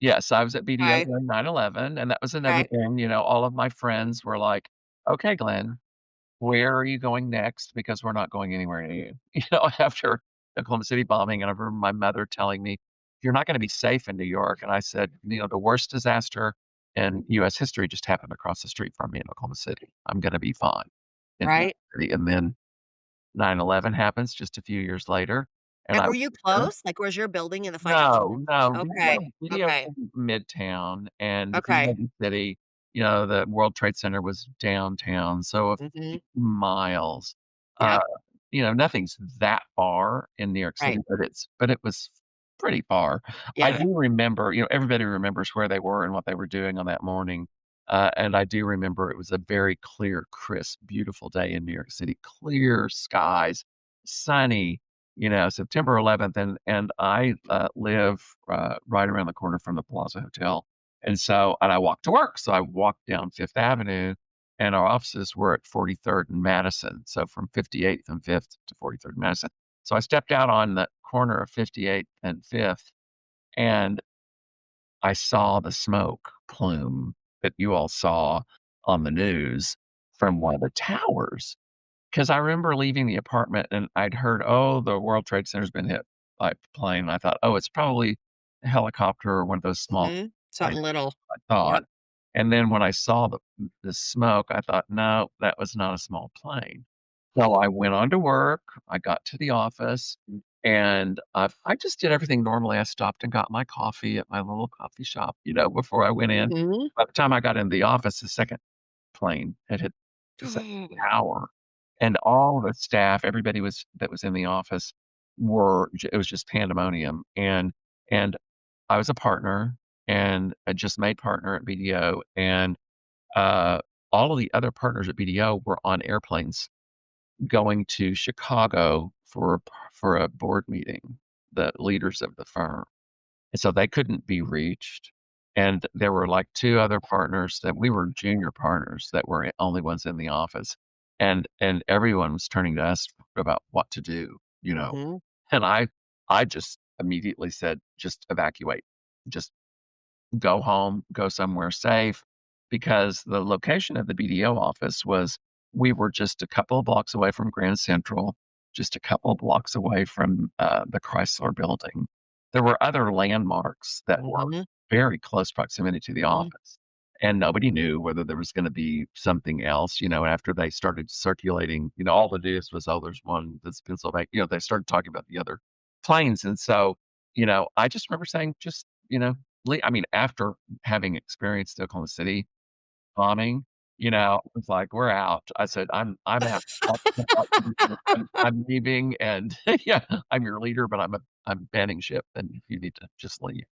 Yes, I was at BDO Okay, during 9/11, and that was another okay, thing, all of my friends were like, "Okay, Glenn, where are you going next? Because we're not going anywhere near you." After the Oklahoma City bombing, and I remember my mother telling me, "You're not gonna be safe in New York," and I said, "The worst disaster in US history just happened across the street from me in Oklahoma City. I'm gonna be fine in New York right. City," and then 9/11 happens just a few years later, and And I were was you there. close? Like, was your building in the financial No, district? no, Okay, BDO okay, was in Midtown, and if you know okay. the city, the World Trade Center was downtown, so a few Mhm. miles. Uh, Yep, Nothing's that far in New York City, right. but it was pretty far. I Yeah. do remember, everybody remembers where they were and what they were doing on that morning, and I do remember it was a very clear, crisp, beautiful day in New York City, clear skies, sunny, September 11th, and I, live, right around the corner from the Plaza Hotel, and I walked to work, so I walked down Fifth Avenue, and our offices were at 43rd and Madison, so from 58th and 5th to 43rd and Madison. So I stepped out on the corner of 58th and 5th, and I saw the smoke plume that you all saw on the news from one of the towers. 'Cause I remember leaving the apartment and I'd heard, "Oh, the World Trade Center's been hit by a plane." I thought, "Oh, it's probably a helicopter or one of those small Mhm. I Something little. I thought." Yep. And then when I saw the smoke, I thought, "No, that was not a small plane." So I went on to work, I got to the office, and, I just did everything normally. I stopped and got my coffee at my little coffee shop, before I went in. Mhm. By the time I got in the office, the 2nd plane had hit the second tower, and all the staff, everybody that was in the office it was just pandemonium, and I was a partner, and I just made partner at BDO, and, uh, all of the other partners at BDO were on airplanes going to Chicago for a board meeting, the leaders of the firm. And so they couldn't be reached. And there were like 2 other partners that we were junior partners that were only ones in the office. And everyone was turning to us about what to do. Mhm. And I just immediately said, "Just evacuate. Just go home, go somewhere safe," because the location of the BDO office was we were just a couple of blocks away from Grand Central, just a couple of blocks away from, the Chrysler Building. There were other landmarks that were Mhm. very close proximity to the Mhm. office, and nobody knew whether there was gonna be something else, after they started circulating, all the news was, "Oh, there's one that's Pennsylvania," they started talking about the other planes, and so, I just remember saying, "Just, I mean, after having experienced the Oklahoma City bombing, it's like, "We're out." I said, I'm out. I'm leaving, and yeah, I'm your leader, but I'm abandoning ship, and you need to just leave."